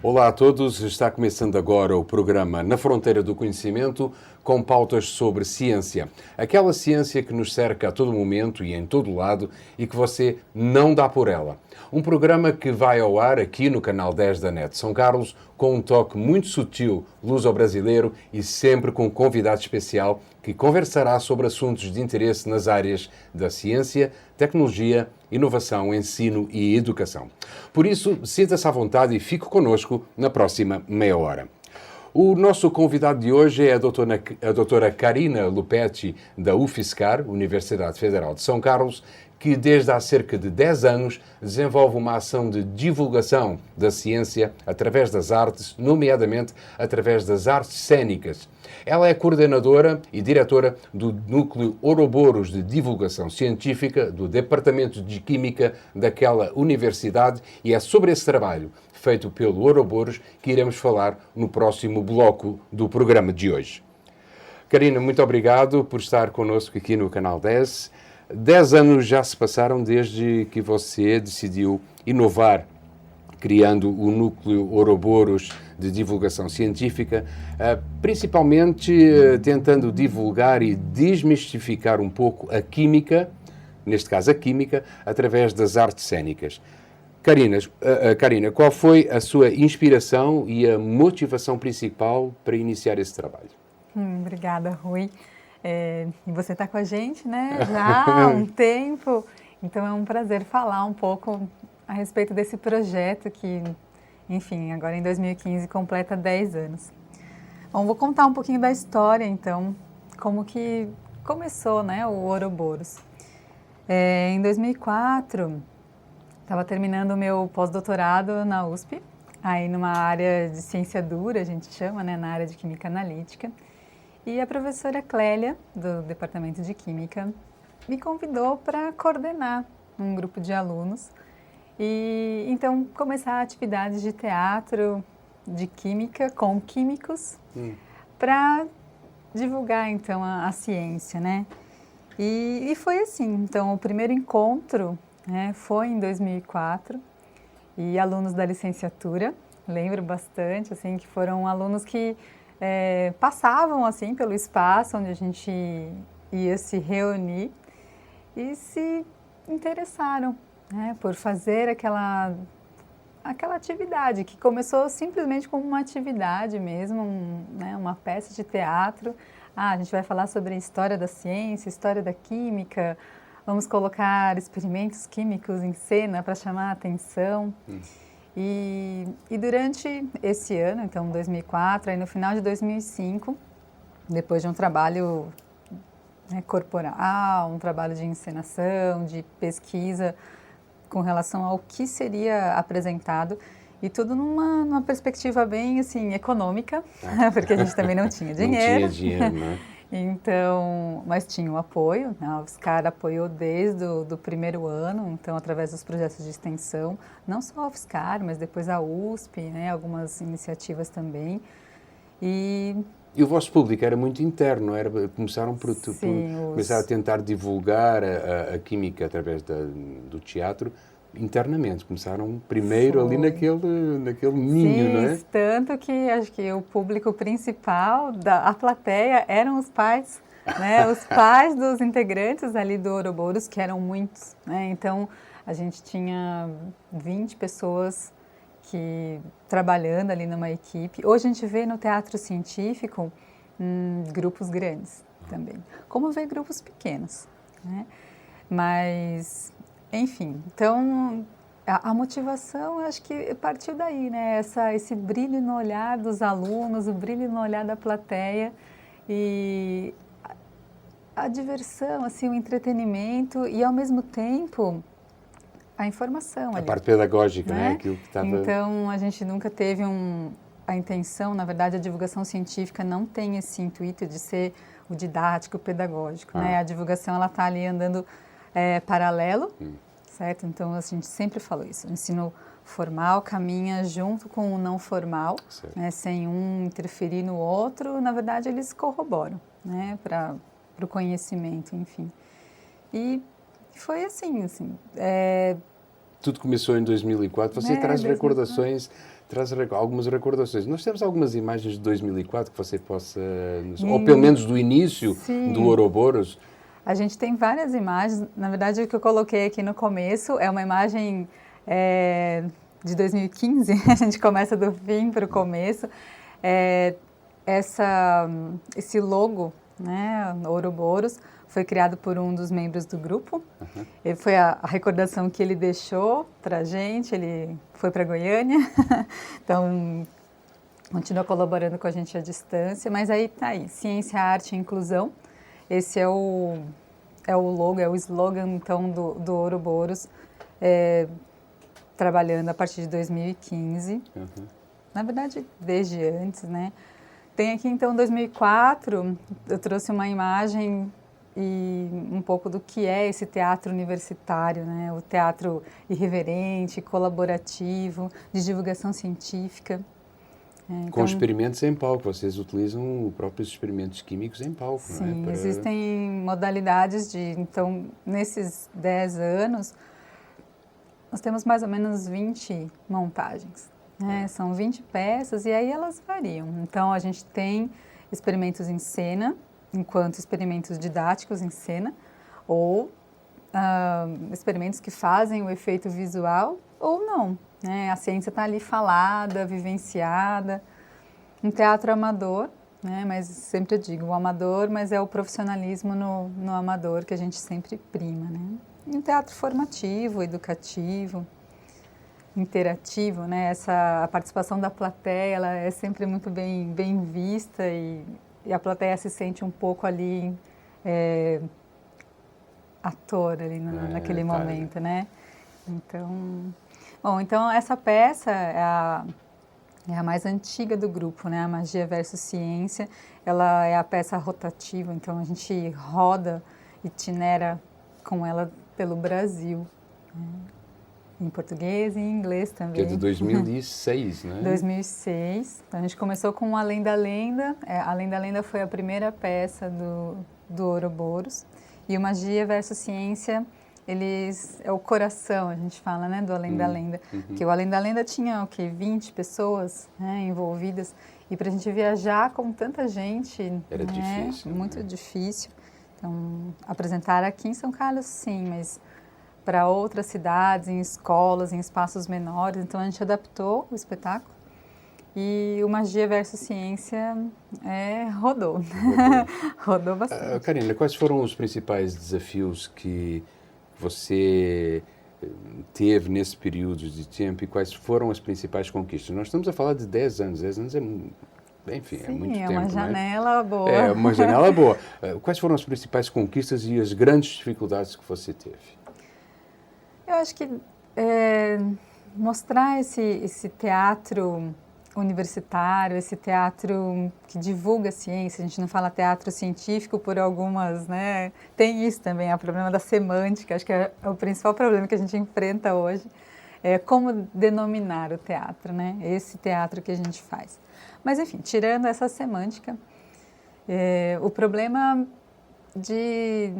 Olá a todos, está começando agora o programa Na Fronteira do Conhecimento, com pautas sobre ciência. Aquela ciência que nos cerca a todo momento e em todo lado e que você não dá por ela. Um programa que vai ao ar aqui no canal 10 da NET São Carlos, com um toque muito sutil, luso-brasileiro e sempre com um convidado especial que conversará sobre assuntos de interesse nas áreas da ciência, tecnologia, inovação, ensino e educação. Por isso, sinta-se à vontade e fique connosco na próxima meia hora. O nosso convidado de hoje é a doutora Karina Lupetti, da UFSCar, Universidade Federal de São Carlos, que desde há cerca de 10 anos desenvolve uma ação de divulgação da ciência através das artes, nomeadamente através das artes cênicas. Ela é coordenadora e diretora do Núcleo Ouroboros de Divulgação Científica do Departamento de Química daquela universidade e é sobre esse trabalho feito pelo Ouroboros que iremos falar no próximo bloco do programa de hoje. Karina, muito obrigado por estar connosco aqui no Canal 10. 10 anos já se passaram desde que você decidiu inovar, criando o Núcleo Ouroboros de Divulgação Científica, principalmente tentando divulgar e desmistificar um pouco a química, neste caso a química, através das artes cênicas. Karina, qual foi a sua inspiração e a motivação principal para iniciar esse trabalho? Obrigada, Rui. E você está com a gente, né, já há um tempo, então é um prazer falar um pouco a respeito desse projeto que, enfim, agora em 2015 completa 10 anos. Bom, vou contar um pouquinho da história, então, como que começou, né, o Ouroboros. Em 2004, estava terminando o meu pós-doutorado na USP, aí numa área de ciência dura, a gente chama, né, na área de química analítica. E a professora Clélia, do Departamento de Química, me convidou para coordenar um grupo de alunos e então começar atividades de teatro, de química, com químicos, para divulgar então a ciência, né? E foi assim, então o primeiro encontro, né, foi em 2004 e alunos da licenciatura, lembro bastante, assim, que foram alunos que passavam assim pelo espaço onde a gente ia se reunir e se interessaram, né, por fazer aquela atividade que começou simplesmente como uma atividade mesmo, né, uma peça de teatro. A gente vai falar sobre a história da ciência, história da química, vamos colocar experimentos químicos em cena para chamar a atenção. E durante esse ano, então 2004, aí no final de 2005, depois de um trabalho, né, corporal, um trabalho de encenação, de pesquisa com relação ao que seria apresentado, e tudo numa perspectiva bem assim, econômica, porque a gente também não tinha dinheiro. Não tinha dinheiro, né? Então, mas tinha o apoio, né? A UFSCar apoiou desde o primeiro ano, então através dos projetos de extensão, não só a UFSCar, mas depois a USP, né? Algumas iniciativas também. E o vosso público era muito interno, era? Começaram por começar a tentar divulgar a química através do teatro internamente. Começaram primeiro ali naquele ninho, sim, não é? Tanto que acho que o público principal a plateia eram os pais, né? Os pais dos integrantes ali do Ouroboros, que eram muitos, né? Então, a gente tinha 20 pessoas trabalhando ali numa equipe. Hoje a gente vê no teatro científico grupos grandes também, como vê grupos pequenos, né? Mas, enfim, então a motivação eu acho que partiu daí, né? Esse brilho no olhar dos alunos, o brilho no olhar da plateia e a diversão, assim, o entretenimento e ao mesmo tempo a informação ali. A parte pedagógica, né? Aquilo que estava... Então, a gente nunca teve a intenção, na verdade, a divulgação científica não tem esse intuito de ser o didático, o pedagógico, né? A divulgação, ela está ali andando paralelo, certo? Então, a gente sempre falou isso. O ensino formal caminha junto com o não formal, né? Sem um interferir no outro. Na verdade, eles corroboram, né? Para o conhecimento, enfim. E foi assim. Tudo começou em 2004. Você traz recordações traz algumas recordações. Nós temos algumas imagens de 2004 que você possa, ou pelo menos do início do Ouroboros. A gente tem várias imagens. Na verdade, o que eu coloquei aqui no começo é uma imagem de 2015. A gente começa do fim para o começo. Esse logo, né, Ouroboros, foi criado por um dos membros do grupo. Ele foi a recordação que ele deixou para a gente. Ele foi para Goiânia, então continua colaborando com a gente à distância. Mas aí tá aí, ciência, arte e inclusão. Esse é o logo, é o slogan então do Ouroboros, trabalhando a partir de 2015. Na verdade, desde antes, né? Tem aqui então 2004, eu trouxe uma imagem e um pouco do que é esse teatro universitário, né? O teatro irreverente, colaborativo, de divulgação científica. Com experimentos em palco, vocês utilizam os próprios experimentos químicos em palco, sim, não é? Existem modalidades então, nesses 10 anos, nós temos mais ou menos 20 montagens, né? São 20 peças e aí elas variam. Então, a gente tem experimentos em cena, enquanto experimentos didáticos em cena, ou experimentos que fazem o efeito visual ou não, né? A ciência está ali falada, vivenciada. Um teatro amador, né? Mas sempre eu digo, o amador, mas é o profissionalismo no amador que a gente sempre prima, né? E um teatro formativo, educativo, interativo, né? A participação da plateia, ela é sempre muito bem vista e a plateia se sente um pouco ali ator ali naquele momento, né? Então essa peça é a mais antiga do grupo, né? A Magia versus Ciência. Ela é a peça rotativa, então a gente roda, itinera com ela pelo Brasil, né? Em português e em inglês também. Que é de 2006, né? 2006. Então, a gente começou com Além da Lenda. Além da Lenda foi a primeira peça do Ouroboros. E o Magia versus Ciência, é o coração, a gente fala, né, do Além da Lenda. Porque o Além da Lenda tinha, 20 pessoas, né, envolvidas. E para a gente viajar com tanta gente... Era difícil. Muito difícil. Então, apresentar aqui em São Carlos, sim, mas... para outras cidades, em escolas, em espaços menores. Então, a gente adaptou o espetáculo e o Magia versus Ciência rodou. Rodou bastante. Karina, quais foram os principais desafios que você teve nesse período de tempo e quais foram as principais conquistas? Nós estamos a falar de 10 anos. 10 anos enfim, é muito tempo. É uma janela boa. É uma janela boa. Quais foram as principais conquistas e as grandes dificuldades que você teve? Eu acho que mostrar esse teatro universitário, esse teatro que divulga a ciência, a gente não fala teatro científico por algumas, né? Tem isso também, é o problema da semântica, acho que é o principal problema que a gente enfrenta hoje, como denominar o teatro, né? Esse teatro que a gente faz. Mas, enfim, tirando essa semântica, o problema de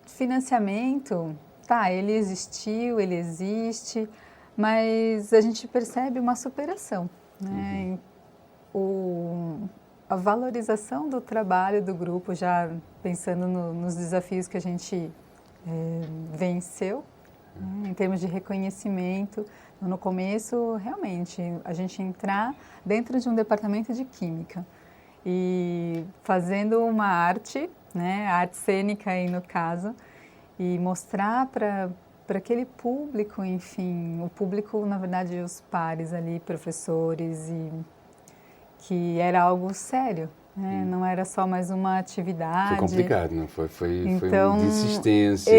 financiamento... Tá, ele existiu, ele existe, mas a gente percebe uma superação, né? A valorização do trabalho do grupo, já pensando nos desafios que a gente venceu, né? Em termos de reconhecimento. No começo, realmente, a gente entrar dentro de um departamento de química e fazendo uma arte, né? Arte cênica aí no caso, e mostrar para aquele público, enfim, o público, na verdade, os pares ali, professores, e que era algo sério, né? Não era só mais uma atividade. Foi complicado, não foi? Então, foi uma insistência.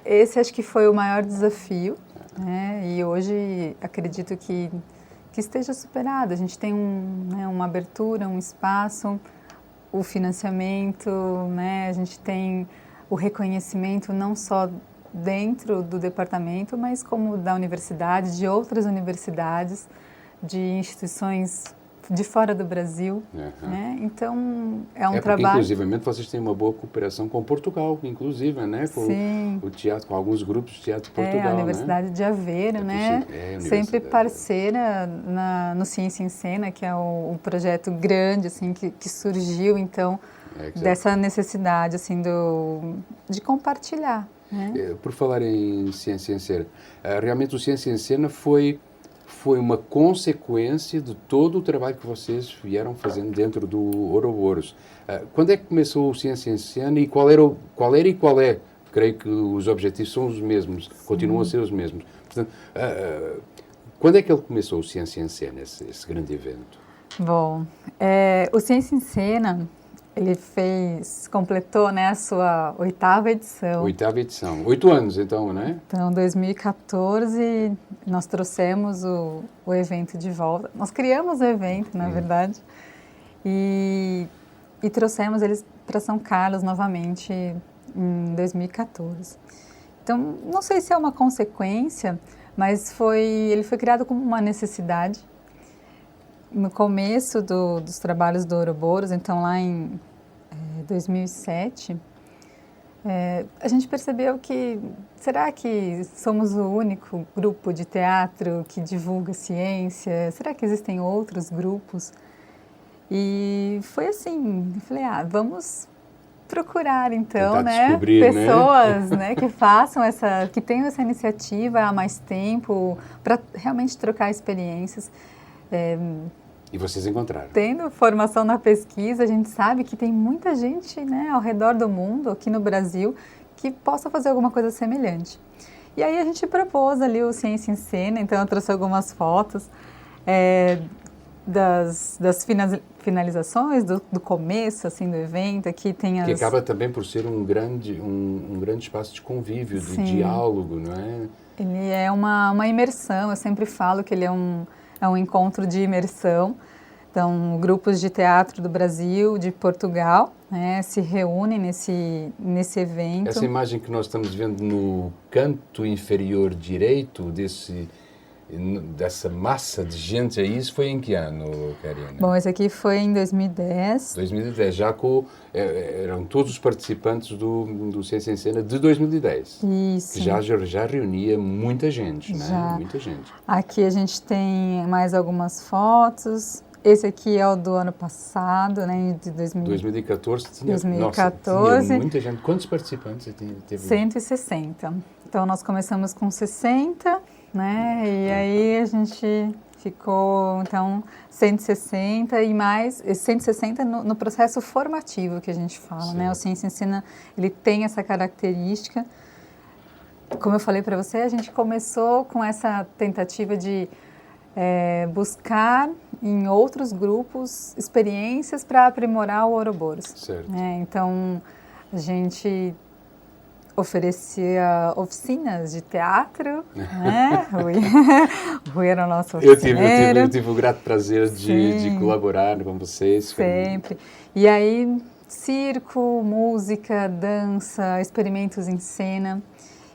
Esse acho que foi o maior desafio, né? E hoje acredito que esteja superado. A gente tem uma abertura, um espaço, o financiamento, né? A gente tem o reconhecimento não só dentro do departamento, mas como da universidade, de outras universidades, de instituições de fora do Brasil, né? Então é um trabalho. Inclusivamente vocês têm uma boa cooperação com Portugal, inclusive, né? Com Sim. o teatro, com alguns grupos de teatro de Portugal, a Universidade de Aveiro, né? Sempre parceira no Ciência em Cena, que é o projeto grande assim que surgiu então dessa necessidade assim de compartilhar. Né? Por falar em Ciência em Cena, realmente o Ciência em Cena foi uma consequência de todo o trabalho que vocês vieram fazendo dentro do Ouroboros. Quando é que começou o Ciência em Cena e qual é? Creio que os objetivos são os mesmos, continuam a ser os mesmos. Portanto, quando é que ele começou o Ciência em Cena, esse grande evento? Bom, o Ciência em Cena, ele completou, né, a sua 8ª edição. 8ª edição. 8 anos, então, né? Então, em 2014, nós trouxemos o evento de volta. Nós criamos o evento, na verdade, e trouxemos eles para São Carlos novamente em 2014. Então, não sei se é uma consequência, mas ele foi criado como uma necessidade. No começo dos trabalhos do Ouroboros, então lá em 2007, a gente percebeu que, será que somos o único grupo de teatro que divulga ciência? Será que existem outros grupos? E foi assim, eu falei, vamos procurar então, né, pessoas, né, que façam que tenham essa iniciativa há mais tempo, para realmente trocar experiências. E vocês encontraram? Tendo formação na pesquisa, a gente sabe que tem muita gente, né, ao redor do mundo, aqui no Brasil, que possa fazer alguma coisa semelhante. E aí a gente propôs ali o Ciência em Cena, então eu trouxe algumas fotos das finalizações, do começo assim, do evento. Aqui tem que acaba também por ser um grande espaço de convívio, de diálogo, não é? Ele é uma imersão, eu sempre falo que ele é um encontro de imersão. Então, grupos de teatro do Brasil, de Portugal, né, se reúnem nesse evento. Essa imagem que nós estamos vendo no canto inferior direito dessa massa de gente aí, isso foi em que ano, Karina? Bom, esse aqui foi em 2010. 2010, já eram todos os participantes do Ciência em Cena de 2010. Isso. Que já reunia muita gente, né? Muita gente. Aqui a gente tem mais algumas fotos. Esse aqui é o do ano passado, né, de 2014. Tinha muita gente. Quantos participantes teve? 160. Então, nós começamos com 60, né, e aí a gente ficou, então, 160 e mais, 160 no processo formativo que a gente fala, né, o Ciência em Cena, ele tem essa característica. Como eu falei para você, a gente começou com essa tentativa de buscar em outros grupos experiências para aprimorar o Ouroboros. Certo. Então, a gente oferecia oficinas de teatro, né? Rui era o nosso oficineiro. Eu tive o grato prazer de colaborar com vocês. Sempre. E aí, circo, música, dança, experimentos em cena.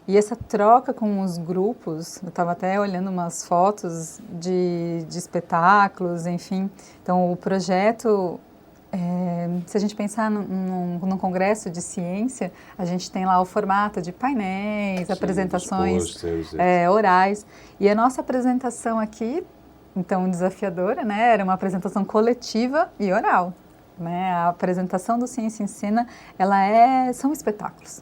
E essa troca com os grupos, eu estava até olhando umas fotos de espetáculos, enfim. Então, o projeto, se a gente pensar num congresso de ciência, a gente tem lá o formato de painéis, apresentações orais. E a nossa apresentação aqui, então, desafiadora, né? Era uma apresentação coletiva e oral. Né? A apresentação do Ciência em Cena, são espetáculos.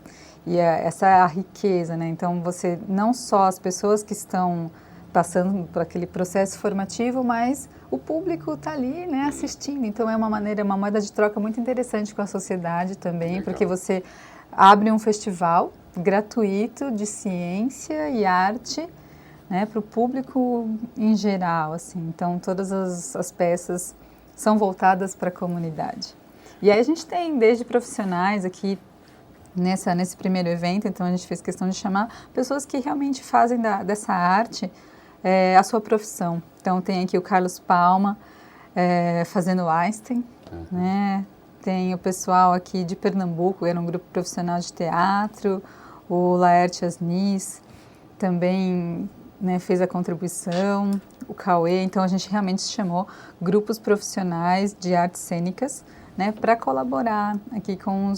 E essa é a riqueza, né? Então, você, não só as pessoas que estão passando por aquele processo formativo, mas o público está ali, né, assistindo. Então, é uma moeda de troca muito interessante com a sociedade também, legal. Porque você abre um festival gratuito de ciência e arte, né, para o público em geral, assim. Então, todas as peças são voltadas para a comunidade. E aí a gente tem desde profissionais aqui, nesse primeiro evento, então a gente fez questão de chamar pessoas que realmente fazem dessa arte a sua profissão. Então tem aqui o Carlos Palma fazendo Einstein, né? Tem o pessoal aqui de Pernambuco, era um grupo profissional de teatro, o Laerte Asnis também, né, fez a contribuição, o Cauê, então a gente realmente chamou grupos profissionais de artes cênicas, né, para colaborar aqui com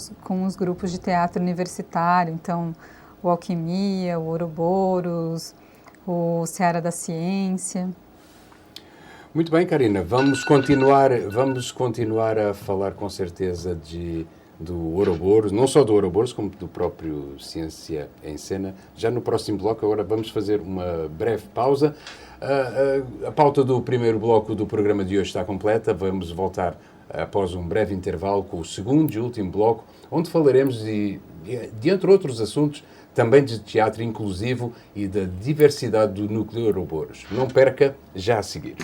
os grupos de teatro universitário, então o Alquimia, o Ouroboros, o Seara da Ciência. Muito bem, Karina, vamos continuar a falar com certeza do Ouroboros, não só do Ouroboros, como do próprio Ciência em Cena. Já no próximo bloco, agora vamos fazer uma breve pausa. A pauta do primeiro bloco do programa de hoje está completa. Vamos voltar após um breve intervalo com o segundo e último bloco, onde falaremos de entre outros assuntos, também de teatro inclusivo e da diversidade do núcleo Ouroboros. Não perca, já a seguir.